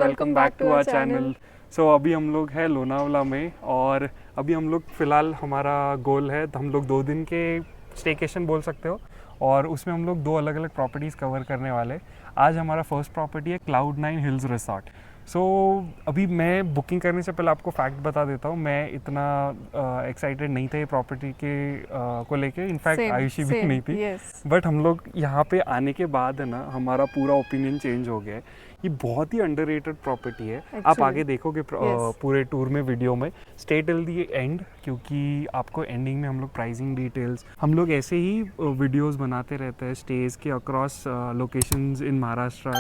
Welcome back to our channel. So अभी हम लोग हैं लोनावला में और अभी हम लोग फ़िलहाल हमारा गोल है, तो हम लोग 2 दिन के स्टेकेशन बोल सकते हो और उसमें हम लोग 2 अलग अलग प्रॉपर्टीज़ कवर करने वाले। आज हमारा फर्स्ट प्रॉपर्टी है Cloud9 हिल्स रिसॉर्ट। सो अभी मैं बुकिंग करने से पहले आपको फैक्ट बता देता हूँ, मैं इतना एक्साइटेड नहीं था ये प्रॉपर्टी के को लेके। इनफैक्ट आयुषी भी नहीं थी। बट हम लोग यहाँ पे आने के बाद है ना, हमारा पूरा ओपिनियन चेंज हो गया है। ये बहुत ही अंडररेटेड प्रॉपर्टी है। आप आगे देखोगे पूरे टूर में, वीडियो में। स्टे टिल दी एंड, क्योंकि आपको एंडिंग में हम लोग प्राइसिंग डिटेल्स, हम लोग ऐसे ही वीडियोस बनाते रहते हैं स्टेज के across locations in Maharashtra,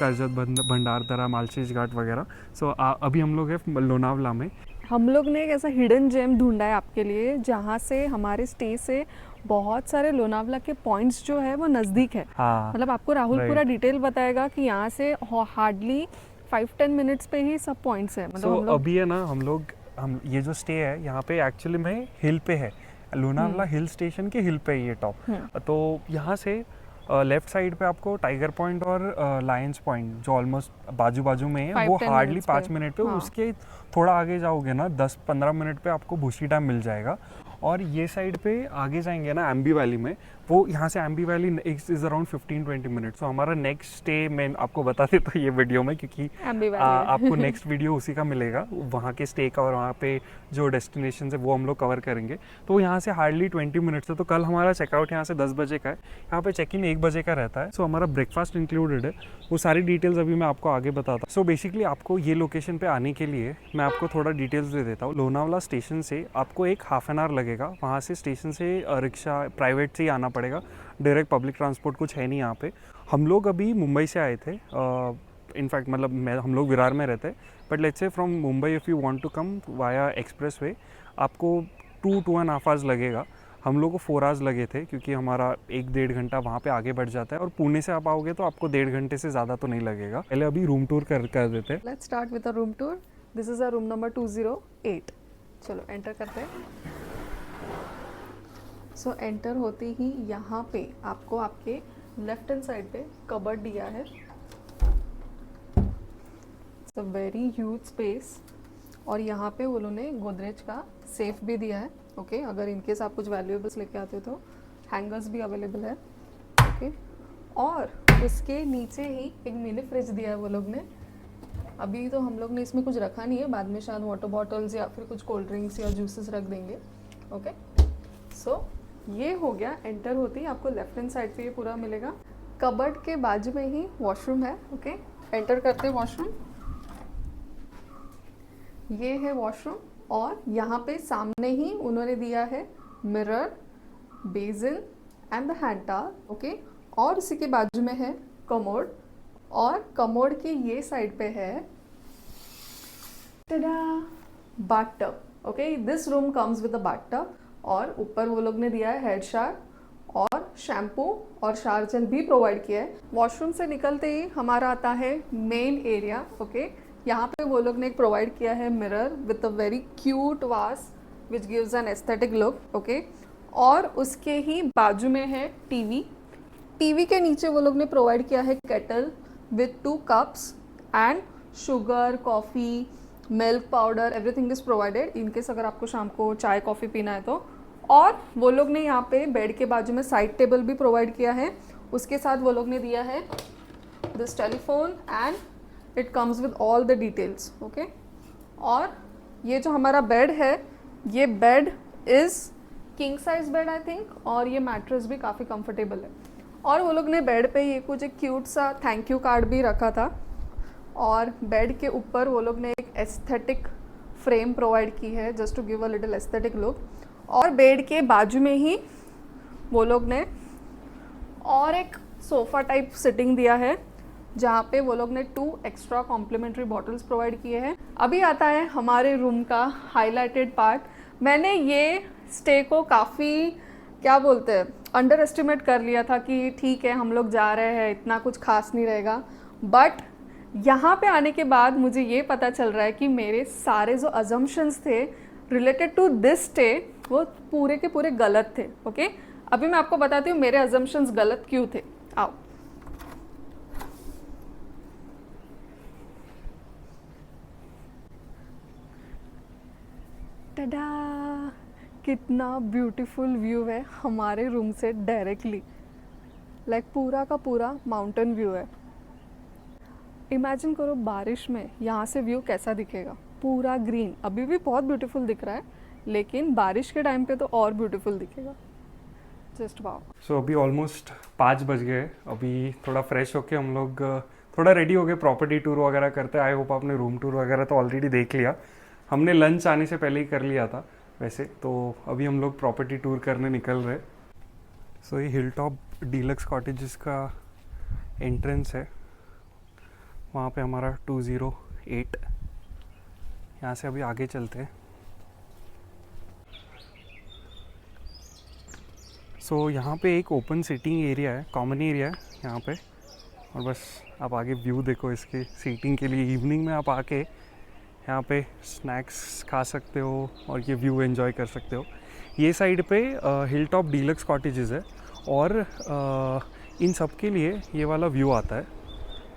Karjat, Bhandardara, Malshej Ghat वगैरह। सो अभी हम लोग हैं लोनावला में। हम लोग ने एक ऐसा हिडन जेम ढूंढा है आपके लिए, जहाँ से हमारे स्टे से बहुत सारे लोनावला के पॉइंट्स जो है वो नज़दीक है। हाँ, मतलब आपको राहुल पूरा डिटेल बताएगा कि यहाँ से हार्डली 5-10 मिनट्स पे ही सब पॉइंट्स है। मतलब अभी है ना, हम ये जो स्टे है यहाँ पे एक्चुअली में हिल पे है, लोनावला हिल स्टेशन के हिल पे है ये टॉप। तो यहाँ से लेफ्ट साइड पे आपको टाइगर पॉइंट और लायंस पॉइंट जो ऑलमोस्ट बाजू बाजू में है, वो हार्डली 5 मिनट पे। उसके थोड़ा आगे जाओगे ना, 10-15 मिनट पे आपको भूसी डैम मिल जाएगा। और ये साइड पे आगे जाएंगे ना एम्बी वैली में, वो यहाँ से Aamby valley is around 15-20 minutes. तो हमारा नेक्स्ट स्टे मैं आपको बता देता हूँ ये वीडियो में, क्योंकि आपको नेक्स्ट वीडियो उसी का मिलेगा, वहाँ के स्टे का, और वहाँ पे जो डेस्टिनेशन है वो हम लोग कवर करेंगे। तो यहाँ से हार्डली 20 मिनट्स है। तो कल हमारा चेकआउट यहाँ से 10 बजे का है, यहाँ पे चेक इन 1 बजे का रहता है। सो हमारा ब्रेकफास्ट इंक्लूडेड है। वो सारी डिटेल्स अभी मैं आपको आगे बताता हूँ। सो बेसिकली आपको ये लोकेशन पे आने के लिए मैं आपको थोड़ा डिटेल्स दे देता हूँ। लोनावला स्टेशन से आपको एक हाफ एन आवर लगेगा। वहाँ से स्टेशन से रिक्शा प्राइवेट से ही आना पड़ेगा, डायरेक्ट पब्लिक ट्रांसपोर्ट कुछ है नहीं यहाँ पे। हम लोग अभी मुंबई से आए थे, इनफैक्ट मतलब हम लोग विरार में रहते हैं। But let's say from Mumbai if you want to come via expressway, आपको 2-2.5 आवर्स लगेगा। हम लोग को 4 आवर्स लगे थे, क्योंकि हमारा 1-1.5 घंटा वहाँ पे आगे बढ़ जाता है। और पुणे से आप आओगे तो आपको 1.5 घंटे से ज़्यादा तो नहीं लगेगा। पहले अभी रूम टूर कर देते हैं। Let's start with a room tour. This is a room number 208। चलो एंटर करते हैं। सो एंटर होते ही यहाँ पे आपको आपके लेफ्ट हैंड साइड पे कबर्ड दिया है। It's a very huge space. और यहाँ पे वो लोगों ने गोदरेज का सेफ भी दिया है। ओके, अगर इनकेस आप कुछ वैल्यूएबल्स लेके आते हो तो हैंगर्स भी अवेलेबल है। ओके, और उसके नीचे ही एक मिनी फ्रिज दिया है वो लोग ने। अभी तो हम लोग ने इसमें कुछ रखा नहीं है, बाद में शायद वाटर बॉटल्स या फिर कुछ कोल्ड ड्रिंक्स या जूसेस रख देंगे। ओके, सो ये हो गया। एंटर होते ही आपको लेफ्ट हैंड साइड पे ये पूरा मिलेगा। कबर्ड के बाजू में ही वॉशरूम है। ओके, एंटर करते हैं वॉशरूम। ये है वॉशरूम, और यहाँ पे सामने ही उन्होंने दिया है mirror, basin and the hand towel. Okay, और उसी के बाजू में है कमोड, और कमोड के ये साइड पे है bathtub. Okay, this room comes with a bathtub. और ऊपर वो लोग ने दिया है हेड शावर, और शैम्पू और शावर जेल भी प्रोवाइड किया है। वॉशरूम से निकलते ही हमारा आता है मेन एरिया। ओके, यहाँ पे वो लोग ने एक प्रोवाइड किया है mirror with a very cute vase which gives an aesthetic look. Okay, और उसके ही बाजू में है टीवी। टीवी के नीचे वो लोग ने प्रोवाइड किया है kettle with 2 cups and sugar, coffee, milk powder, everything is provided in case अगर आपको शाम को चाय कॉफ़ी पीना है तो। और वो लोग ने यहाँ पे बेड के बाजू में साइड टेबल भी प्रोवाइड किया है। उसके साथ वो लोग ने दिया है this telephone and it comes with all the details. Okay, और ये जो हमारा बेड है, ये bed is king size bed I think, और ये मैट्रेस भी काफ़ी कंफर्टेबल है। और वो लोग ने बेड पे ये कुछ एक क्यूट सा थैंक यू कार्ड भी रखा था। और बेड के ऊपर वो लोग ने एक एस्थेटिक फ्रेम प्रोवाइड की है, just to give a little aesthetic look. और बेड के बाजू में ही वो लोग ने और एक सोफ़ा टाइप सिटिंग दिया है, जहाँ पे वो लोग ने 2 एक्स्ट्रा कॉम्प्लीमेंट्री बॉटल्स प्रोवाइड किए हैं। अभी आता है हमारे रूम का हाईलाइटेड पार्ट। मैंने ये स्टे को काफ़ी क्या बोलते हैं अंडर एस्टिमेट कर लिया था कि ठीक है हम लोग जा रहे हैं, इतना कुछ खास नहीं रहेगा। बट यहाँ पे आने के बाद मुझे ये पता चल रहा है कि मेरे सारे जो अजम्पशंस थे रिलेटेड टू दिस स्टे वो पूरे के पूरे गलत थे। ओके, अभी मैं आपको बताती हूँ मेरे अजम्पशंस गलत क्यों थे। आओ, टाडा, कितना ब्यूटीफुल व्यू है हमारे रूम से डायरेक्टली, लाइक पूरा का पूरा माउंटेन व्यू है। इमेजिन करो बारिश में यहाँ से व्यू कैसा दिखेगा, पूरा ग्रीन। अभी भी बहुत ब्यूटीफुल दिख रहा है, लेकिन बारिश के टाइम पे तो और ब्यूटीफुल दिखेगा। Just wow. सो अभी ऑलमोस्ट 5 बज गए। अभी थोड़ा फ्रेश होके हम लोग थोड़ा रेडी हो गए, प्रॉपर्टी टूर वगैरह करते हैं। आई होप आपने रूम टूर वगैरह तो ऑलरेडी देख लिया, हमने लंच आने से पहले ही कर लिया था वैसे। तो अभी हम लोग प्रॉपर्टी टूर करने निकल रहे। सो ये हिल टॉप डीलक्स कॉटेजेस का एंट्रेंस है, वहाँ पे हमारा 208। यहाँ से अभी आगे चलते हैं। सो यहाँ पे एक ओपन सीटिंग एरिया है, कॉमन एरिया है यहाँ पे। और बस आप आगे व्यू देखो इसके। सीटिंग के लिए इवनिंग में आप आके यहाँ पे स्नैक्स खा सकते हो और ये व्यू एंजॉय कर सकते हो। ये साइड पे हिल टॉप डीलक्स कॉटेजेस है और इन सब के लिए ये वाला व्यू आता है।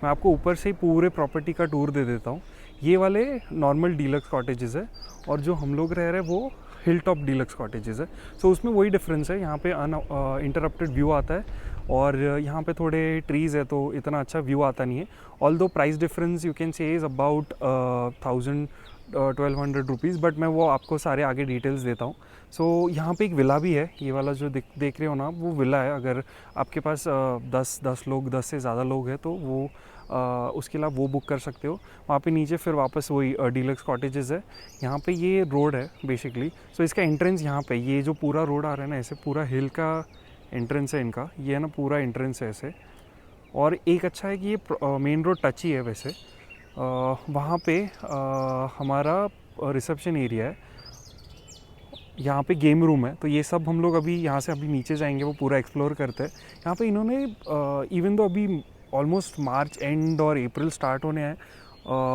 मैं आपको ऊपर से ही पूरे प्रॉपर्टी का टूर दे देता हूँ। ये वाले नॉर्मल डीलक्स कॉटेजेस है और जो हम लोग रह रहे हैं वो हिल टॉप डीलक्स कॉटेजेस है। सो उसमें वही डिफरेंस है, यहाँ पे इंटरप्टेड व्यू आता है और यहाँ पे थोड़े ट्रीज़ है तो इतना अच्छा व्यू आता नहीं है। ऑल दो price difference you can say is about 1000-1200 rupees, but मैं वो आपको सारे आगे डिटेल्स देता हूँ। सो यहाँ पे एक विला भी है, ये वाला जो देख रहे हो ना, वो विला है। अगर आपके पास 10 लोग, 10 से ज़्यादा लोग हैं तो वो उसके अलावा वो बुक कर सकते हो। वहाँ पे नीचे फिर वापस वही डीलक्स कॉटेजेस है। यहाँ पे ये रोड है बेसिकली। सो इसका एंट्रेंस यहाँ पे, ये जो पूरा रोड आ रहा है ना, ऐसे पूरा हिल का एंट्रेंस है इनका, ये है ना पूरा एंट्रेंस है ऐसे। और एक अच्छा है कि ये मेन रोड टच ही है वैसे। वहाँ पे हमारा रिसेप्शन एरिया है, यहाँ पे गेम रूम है। तो ये सब हम लोग अभी यहाँ से अभी नीचे जाएंगे, वो पूरा एक्सप्लोर करते हैं। यहाँ पे इन्होंने इवन दो अभी ऑलमोस्ट मार्च एंड और अप्रैल स्टार्ट होने हैं,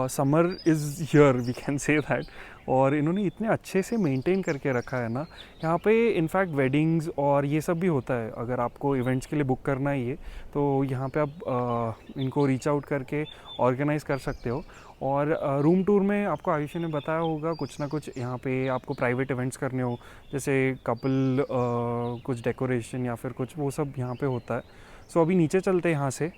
summer is here we can say that. और इन्होंने इतने अच्छे से मेंटेन करके रखा है ना यहाँ पे। इनफैक्ट वेडिंग्स और ये सब भी होता है। अगर आपको इवेंट्स के लिए बुक करना ही है तो यहाँ पे आप इनको रीच आउट करके ऑर्गेनाइज़ कर सकते हो। और रूम टूर में आपको आयुषी ने बताया होगा कुछ ना कुछ, यहाँ पे आपको प्राइवेट इवेंट्स करने हो जैसे कपल कुछ डेकोरेशन या फिर कुछ, वो सब यहाँ पे होता है। सो अभी नीचे चलते हैं,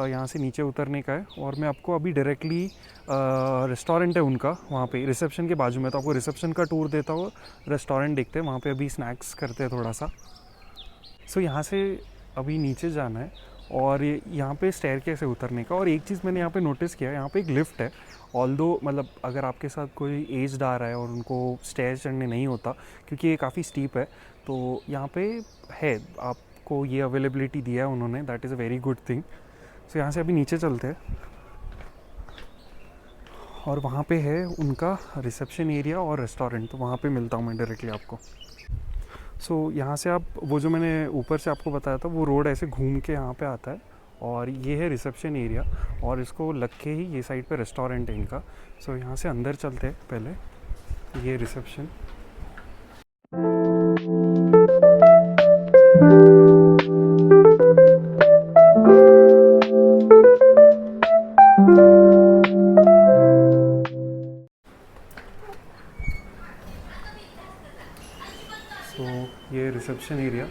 यहाँ से नीचे उतरने का है। और मैं आपको अभी डायरेक्टली रेस्टोरेंट है उनका वहाँ पे रिसेप्शन के बाजू में, तो आपको रिसेप्शन का टूर देता हूँ। रेस्टोरेंट देखते हैं, वहाँ पे अभी स्नैक्स करते हैं थोड़ा सा। सो यहाँ से अभी नीचे जाना है और यहाँ पे स्टेयरकेस है उतरने का। और एक चीज़ मैंने यहाँ पे नोटिस किया, यहाँ पे एक लिफ्ट है। ऑल्दो मतलब अगर आपके साथ कोई एज्ड आ रहा है और उनको स्टेयर चढ़ने नहीं होता क्योंकि ये काफ़ी स्टीप है, तो यहाँ पे है, आपको ये अवेलेबिलिटी दिया है उन्होंने, that is a very good thing. So यहाँ से अभी नीचे चलते हैं और वहाँ पे है उनका रिसेप्शन एरिया और रेस्टोरेंट, तो वहाँ पे मिलता हूँ मैं डायरेक्टली आपको। सो यहाँ से आप वो जो मैंने ऊपर से आपको बताया था वो रोड ऐसे घूम के यहाँ पे आता है और ये है रिसेप्शन एरिया और इसको लग के ही ये साइड पे रेस्टोरेंट है इनका। सो यहाँ से अंदर चलते हैं पहले, ये रिसेप्शन। सो ये रिसेप्शन एरिया,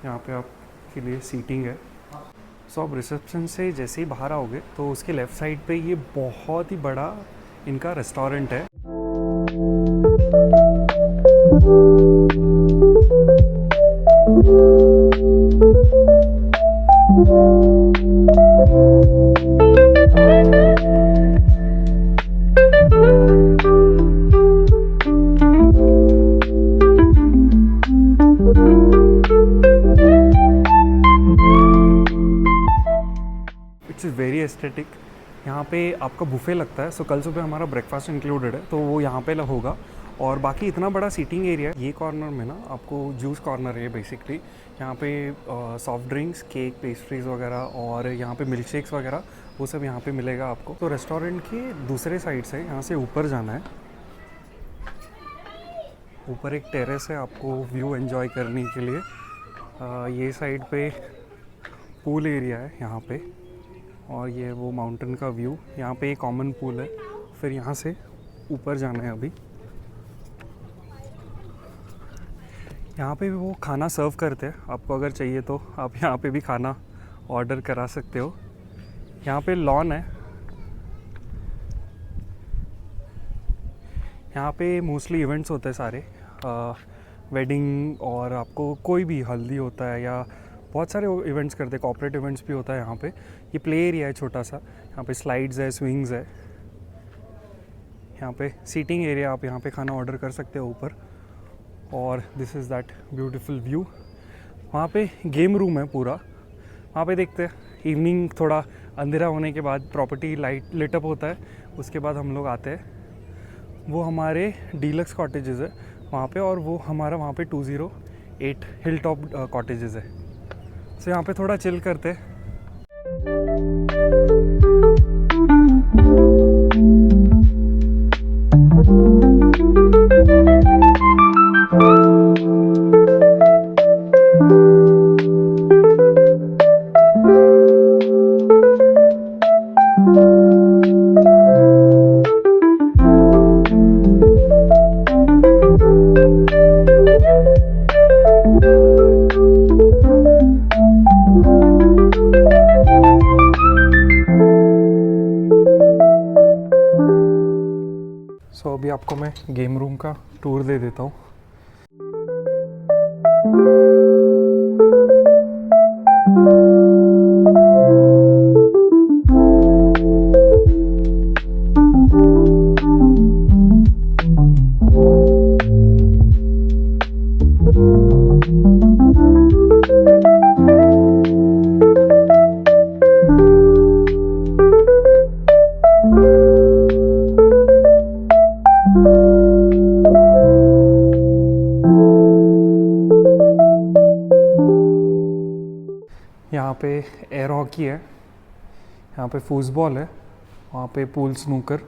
यहाँ पे आपके लिए सीटिंग है। सो आप रिसेप्शन से जैसे ही बाहर आओगे तो उसके लेफ़्ट साइड पे ये बहुत ही बड़ा इनका रेस्टोरेंट है। It's very aesthetic. यहाँ पे आपका बुफे लगता है। सो कल सुबह हमारा ब्रेकफास्ट इंक्लूडेड है तो वो यहाँ पे होगा। और बाकी इतना बड़ा सीटिंग एरिया है। ये कॉर्नर में ना आपको जूस कॉर्नर है बेसिकली। यहाँ पे सॉफ्ट ड्रिंक्स, केक, पेस्ट्रीज वगैरह और यहाँ पे मिल्क शेक्स वगैरह वो सब यहाँ पे मिलेगा आपको। तो रेस्टोरेंट के दूसरे साइड से यहाँ से ऊपर जाना है। ऊपर एक टेरेस है आपको व्यू एंजॉय करने के लिए। ये साइड पे पूल एरिया है यहाँ पे और ये वो माउंटेन का व्यू। यहाँ पे एक कॉमन पूल है। फिर यहाँ से ऊपर जाना है अभी। यहाँ पे भी वो खाना सर्व करते हैं, आपको अगर चाहिए तो आप यहाँ पे भी खाना ऑर्डर करा सकते हो। यहाँ पे लॉन है, यहाँ पे मोस्टली इवेंट्स होते हैं सारे, वेडिंग और आपको कोई भी हल्दी होता है या बहुत सारे इवेंट्स करते हैं, कॉर्पोरेट इवेंट्स भी होता है यहाँ पे। ये प्ले एरिया है छोटा सा, यहाँ पे स्लाइड्स है, स्विंग्स है, यहाँ पे सीटिंग एरिया, आप यहाँ पे खाना ऑर्डर कर सकते हो ऊपर। और this is that beautiful view. वहाँ पे गेम रूम है पूरा, वहाँ पे देखते हैं इवनिंग थोड़ा अंधेरा होने के बाद प्रॉपर्टी लाइट लिटअप होता है, उसके बाद हम लोग आते हैं। वो हमारे डीलक्स कॉटेजेस है वहाँ पे, और वो हमारा वहाँ पे 208 हिल टॉप कॉटेजेस है। सो यहाँ पे थोड़ा चिल करते हैं। सो अभी आपको मैं गेम रूम का टूर दे देता हूँ। यहाँ पे एयर हॉकी है, यहाँ पे फुटबॉल है, वहाँ पे पूल स्नूकर,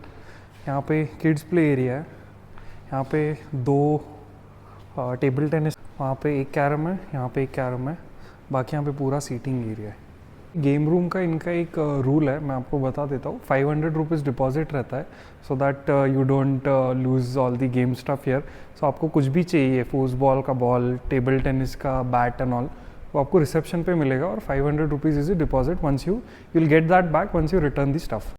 यहाँ पे किड्स प्ले एरिया है, यहाँ पे 2 टेबल टेनिस, वहाँ पे 1 कैरम है, यहाँ पे 1 कैरम है, बाकी यहाँ पे पूरा सीटिंग एरिया है। गेम रूम का इनका एक रूल है, मैं आपको बता देता हूँ। 500 रुपीज़ डिपॉजिट रहता है, so that you don't lose all the game stuff here. So आपको कुछ भी चाहिए, फुटबॉल का बॉल, टेबल टेनिस का बैट एंड ऑल, वो आपको रिसेप्शन पे मिलेगा। और 500 rupees is deposit, once you will get that back once you return the stuff.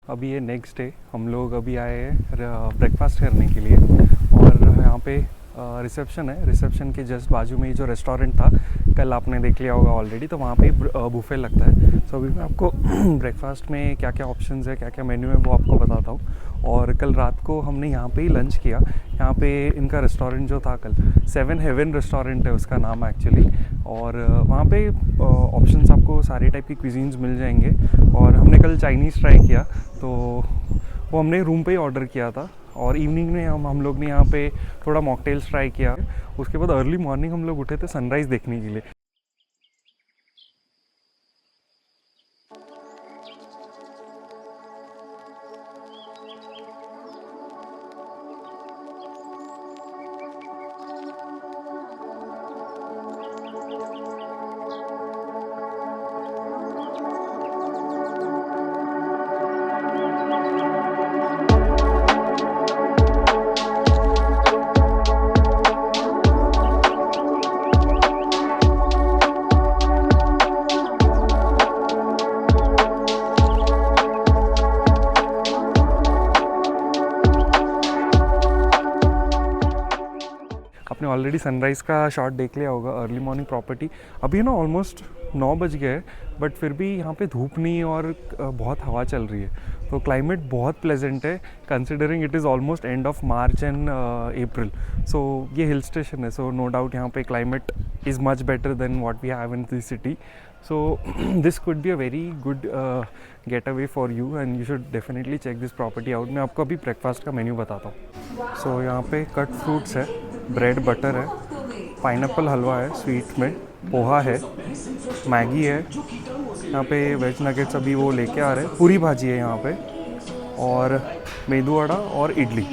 अभी ये नेक्स्ट डे, हम लोग अभी आए हैं ब्रेकफास्ट करने के लिए, और यहाँ पे रिसेप्शन है। रिसेप्शन के जस्ट बाजू में ही जो रेस्टोरेंट था, कल आपने देख लिया होगा ऑलरेडी, तो वहाँ पे बुफे लगता है। सो अभी मैं आपको ब्रेकफास्ट में क्या क्या ऑप्शंस है, क्या क्या मेन्यू है, वो आपको बताता हूँ। और कल रात को हमने यहाँ पे ही लंच किया। यहाँ पे इनका रेस्टोरेंट जो था कल, 7 हेवन रेस्टोरेंट है उसका नाम एक्चुअली, और वहाँ पे ऑप्शंस आपको सारे टाइप की क्विजीन्स मिल जाएंगे। और हमने कल चाइनीज़ ट्राई किया, तो वो हमने रूम पे ही ऑर्डर किया था। और इवनिंग में हम लोग ने यहाँ पे थोड़ा मॉकटेल्स ट्राई किया। उसके बाद अर्ली मॉर्निंग हम लोग उठे थे सनराइज़ देखने के लिए। ऑलरेडी सनराइज़ का शॉट देख लिया होगा, अर्ली मॉर्निंग प्रॉपर्टी। अभी ना ऑलमोस्ट 9 बज गए हैं, बट फिर भी यहाँ पे धूप नहीं और बहुत हवा चल रही है, तो क्लाइमेट बहुत प्लेजेंट है considering it is almost end of March and April. So ये हिल स्टेशन है, सो नो डाउट यहाँ पे climate is much better than what we have in this city. So this could be a very good getaway for you and you should definitely check this property out. मैं आपको अभी breakfast का menu बताता हूँ। So यहाँ पे cut fruits है, bread butter है, पाइनएप्पल हलवा है स्वीट में, पोहा है, मैगी है, यहाँ पे वेज नगेट्स अभी वो लेके आ रहे हैं, पूरी भाजी है यहाँ पे, और मेदू वड़ा और इडली।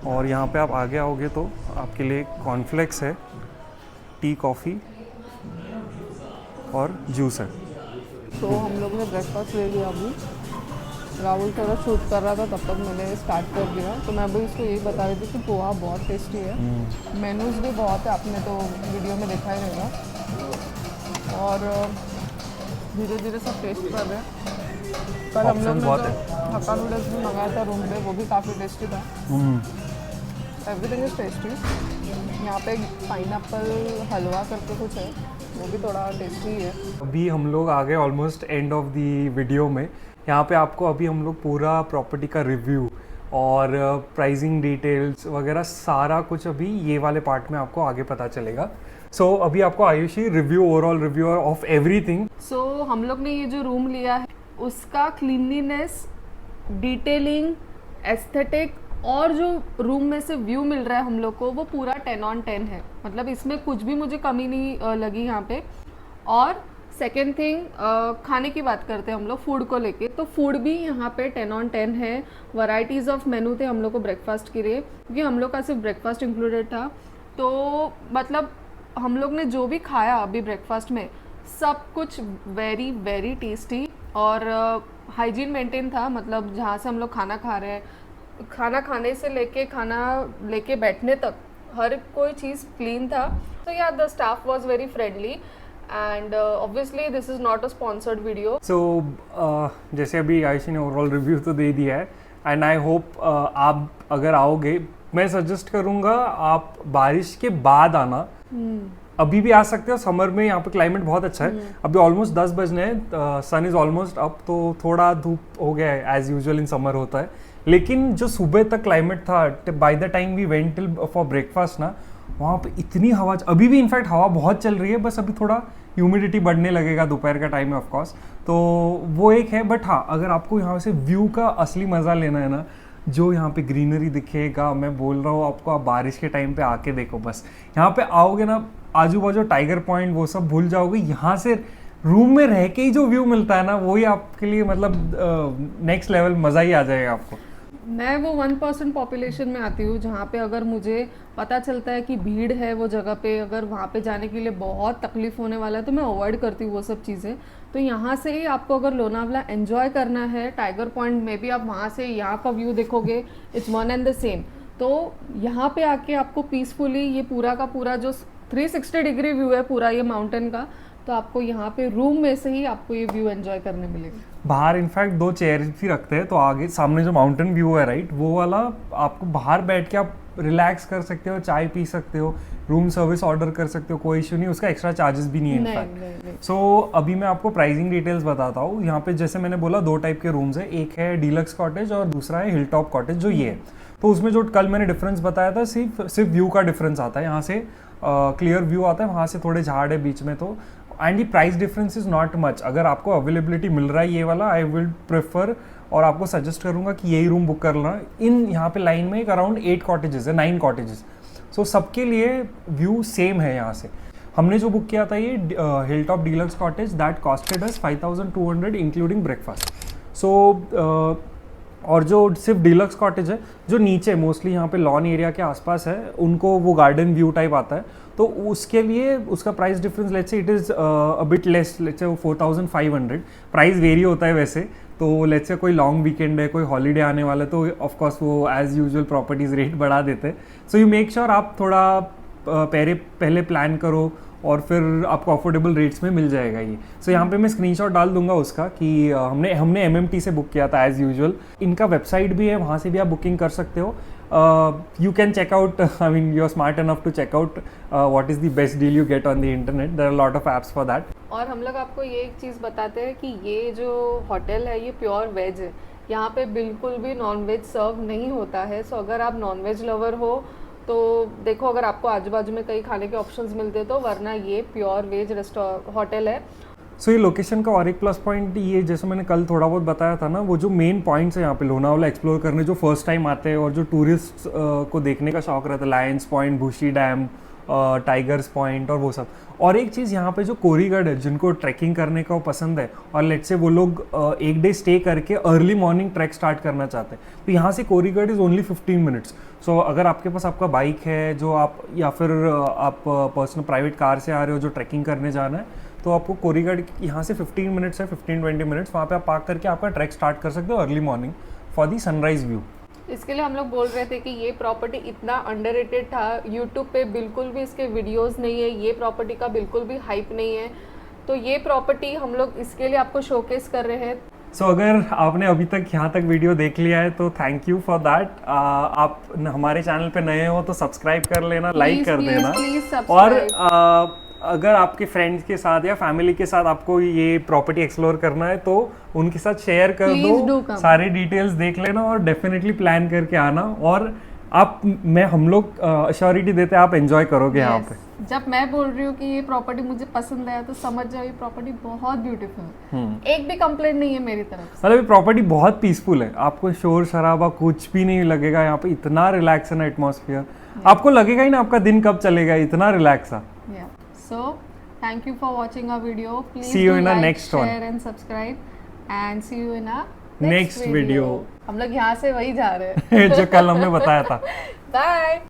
और यहाँ पे आप आगे आओगे तो आपके लिए कॉर्नफ्लेक्स है, टी कॉफ़ी और जूस है। तो हम लोग ने ब्रेकफास्ट ले लिया अभी। राहुल थोड़ा शूट कर रहा था, तब तक मैंने स्टार्ट कर दिया। तो मैं अभी इसको यही बता रही थी कि पोहा बहुत टेस्टी है, मेनूज़ भी बहुत है, आपने तो वीडियो में देखा ही रहेगा। और धीरे धीरे सब टेस्ट कर रहे हैं। कल हम लोग ने हक्का नूडल्स भी मंगाया था रूम पे, वो भी काफ़ी टेस्टी था। Everything is tasty. यहाँ पे पाइनएप्पल हलवा करके कुछ है, वो भी थोड़ा टेस्टी है। अभी हम लोग आ गए almost end of the video में। यहाँ पे आपको अभी हम लोग पूरा प्रॉपर्टी का रिव्यू और प्राइसिंग डिटेल्स वगैरह सारा कुछ अभी ये वाले पार्ट में आपको आगे पता चलेगा। सो अभी आपको Aayushi review, overall review of everything. So हम लोग ने ये जो रूम लिया है उसका क्लीनलीनेस, डिटेलिंग, एस्थेटिक और जो रूम में से व्यू मिल रहा है हम लोग को, वो पूरा 10 on 10 है। मतलब इसमें कुछ भी मुझे कमी नहीं लगी यहाँ पे। और सेकेंड थिंग, खाने की बात करते हैं हम लोग फूड को लेके, तो फूड भी यहाँ पे 10 on 10 है। वैरायटीज़ ऑफ मेनू थे हम लोग को ब्रेकफास्ट के लिए, क्योंकि हम लोग का सिर्फ ब्रेकफास्ट इंक्लूडेड था। तो मतलब हम लोग ने जो भी खाया अभी ब्रेकफास्ट में, सब कुछ वेरी वेरी टेस्टी और हाइजीन मेंटेन था। मतलब जहाँ से हम लोग खाना खा रहे हैं, खाना खाने से खाना लेके बैठने तक हर कोई चीज़ क्लीन था। तो या the staff was very friendly and obviously this is not a sponsored video. So जैसे अभी आयुषी ने ओवरऑल रिव्यू तो दे दिया है, एंड आई होप आप अगर आओगे, मैं सजेस्ट करूँगा आप बारिश के बाद आना। अभी भी आ सकते हो, समर में यहाँ पे क्लाइमेट बहुत अच्छा है। अभी ऑलमोस्ट 10 बजने हैं, सन इज़ ऑलमोस्ट अप, तो थोड़ा धूप हो गया है, एज यूजुअल इन समर होता है। लेकिन जो सुबह तक क्लाइमेट था, by the time we went till for breakfast ना, वहाँ पे इतनी हवा, अभी भी इनफैक्ट हवा बहुत चल रही है, बस अभी थोड़ा ह्यूमिडिटी बढ़ने लगेगा, दोपहर का टाइम है ऑफकोर्स, तो वो एक है। बट हाँ, अगर आपको यहाँ से व्यू का असली मज़ा लेना है ना, जो यहाँ पे ग्रीनरी दिखेगा, मैं बोल रहा हूँ आपको, आप बारिश के टाइम पे आके देखो। बस यहाँ पे आओगे ना, आजू बाजू टाइगर पॉइंट वो सब भूल जाओगे। यहाँ से रूम में रह के ही जो व्यू मिलता है ना, वही आपके लिए मतलब नेक्स्ट लेवल मज़ा ही आ जाएगा आपको। मैं वो 1% पॉपुलेशन में आती हूँ जहाँ पे अगर मुझे पता चलता है कि भीड़ है वो जगह पे, अगर वहाँ पे जाने के लिए बहुत तकलीफ होने वाला है, तो मैं अवॉइड करती हूँ वो सब चीज़ें। तो यहाँ से ही आपको अगर लोनावला एंजॉय करना है, टाइगर पॉइंट में भी आप वहाँ से यहाँ का व्यू देखोगे, it's one and the same. तो यहाँ पे आके आपको पीसफुली ये पूरा का पूरा जो 360 डिग्री व्यू है पूरा ये माउंटेन का, तो आपको यहाँ पे रूम में से ही आपको ये व्यू एंजॉय करने मिलेगा। बाहर इनफैक्ट 2 चेयर भी रखते हैं, तो आगे सामने जो माउंटेन व्यू है राइट, वो वाला आपको बाहर बैठ के आप रिलैक्स कर सकते हो, चाय पी सकते हो, रूम सर्विस ऑर्डर कर सकते हो, कोई इशू नहीं, उसका एक्स्ट्रा चार्जेस भी नहीं है इनफैक्ट। सो अभी मैं आपको प्राइसिंग डिटेल्स बताता हूँ। यहाँ पे जैसे मैंने बोला 2 टाइप के रूम्स है, एक है डीलक्स कॉटेज और दूसरा है हिल टॉप कॉटेज, जो ये है। तो उसमें जो कल मैंने डिफरेंस बताया था, सिर्फ व्यू का डिफरेंस आता है। यहाँ से क्लियर व्यू आता है, वहाँ से थोड़े झाड़ है बीच में, तो and the price difference is not much. अगर आपको अवेलेबिलिटी मिल रहा है ये वाला, आई विल प्रेफर और आपको सजेस्ट करूँगा कि यही रूम बुक कर लेना। इन यहाँ पे लाइन में एक अराउंड 8 कॉटेजेस है, 9 कॉटेजेस, सो सबके लिए व्यू सेम है। यहाँ से हमने जो बुक किया था ये hill top deluxe cottage, that costed us 5200 including breakfast. So और जो सिर्फ डीलक्स कॉटेज है, जो नीचे मोस्टली यहाँ पे लॉन एरिया के आसपास है, उनको वो गार्डन व्यू टाइप आता है, तो उसके लिए उसका price difference let's say it is a bit less, let's say वो 4500। प्राइस वेरी होता है वैसे, तो लेट्स से कोई लॉन्ग वीकेंड है, कोई हॉलीडे आने वाला है, तो ऑफकोर्स वो एज यूजुअल प्रॉपर्टीज़ रेट बढ़ा देते हैं। सो यू मेक श्योर आप थोड़ा पहले प्लान करो और फिर आपको अफोर्डेबल रेट्स में मिल जाएगा ये। सो यहाँ पे मैं स्क्रीनशॉट डाल दूंगा उसका कि हमने MMT से बुक किया था एज़ यूजुअल। इनका वेबसाइट भी है, वहाँ से भी आप बुकिंग कर सकते हो। you can check out, I mean, you're smart enough to check out what is the best deal you get on the internet. There are a lot of apps for that. और हम लोग आपको ये एक चीज़ बताते हैं कि ये जो होटल है ये प्योर वेज है, यहाँ पे बिल्कुल भी नॉन वेज सर्व नहीं होता है। सो अगर आप नॉन वेज लवर हो तो देखो, अगर आपको आजू बाजू में कई खाने के ऑप्शंस मिलते तो, वरना ये प्योर वेज होटल है। सो ये लोकेशन का और एक प्लस पॉइंट ये, जैसे मैंने कल थोड़ा बहुत बताया था ना, वो जो मेन पॉइंट्स है यहाँ पे लोनावाला एक्सप्लोर करने, जो फर्स्ट टाइम आते हैं और जो टूरिस्ट को देखने का शौक रहता है, Lions point, Bhushi dam, tigers point और वो सब। और एक चीज़ यहाँ पे जो कोरीगढ़ है, जिनको ट्रैकिंग करने का पसंद है और लेट्स से वो लोग एक डे स्टे करके अर्ली मॉर्निंग ट्रैक स्टार्ट करना चाहते हैं, तो यहाँ से कोरीगढ़ इज़ ओनली 15 मिनट्स। सो अगर आपके पास आपका बाइक है जो आप, या फिर आप पर्सनल प्राइवेट कार से आ रहे हो जो ट्रैकिंग करने जाना है, तो आपको कोरीगढ़ यहाँ से 15 मिनट्स है, 15-20 मिनट्स, वहाँ पे आप पार्क करके आपका ट्रैक स्टार्ट कर सकते हो early morning for the sunrise view. इसके लिए हम लोग बोल रहे थे कि ये प्रॉपर्टी इतना अंडररेटेड था, यूट्यूब पे बिल्कुल भी इसके वीडियोस नहीं है, ये प्रॉपर्टी का बिल्कुल भी हाइप नहीं है, तो ये प्रॉपर्टी हम लोग इसके लिए आपको शोकेस कर रहे हैं। सो अगर आपने अभी तक यहाँ तक वीडियो देख लिया है तो थैंक यू फॉर दैट। आप हमारे चैनल पे नए हो तो सब्सक्राइब कर लेना, लाइक कर देना, और अगर आपके फ्रेंड्स के साथ या फैमिली के साथ आपको ये प्रॉपर्टी एक्सप्लोर करना है तो उनके साथ शेयर कर दो, सारे डिटेल्स देख लेना और डेफिनेटली प्लान करके आना। और आप, हम लोग अश्योरिटी देते हैं आप एंजॉय करोगे यहाँ पे। जब मैं बोल रही हूँ कि ये प्रॉपर्टी मुझे पसंद है तो समझ जाओ ये प्रॉपर्टी बहुत ब्यूटीफुल है, एक भी कंप्लेंट नहीं है मेरी तरफ से। मतलब ये प्रॉपर्टी बहुत पीसफुल है, आपको शोर शराबा कुछ भी नहीं लगेगा यहाँ पे, इतना रिलैक्स है ना एटमॉस्फेयर, आपको लगेगा ही ना आपका दिन कब चलेगा, इतना रिलैक्स है। So, thank you for watching our video. Please see you do in our like, next one. share and subscribe, and see you in our next video. हम लोग यहाँ से वही जा रहे हैं जो कल हमने बताया था। Bye.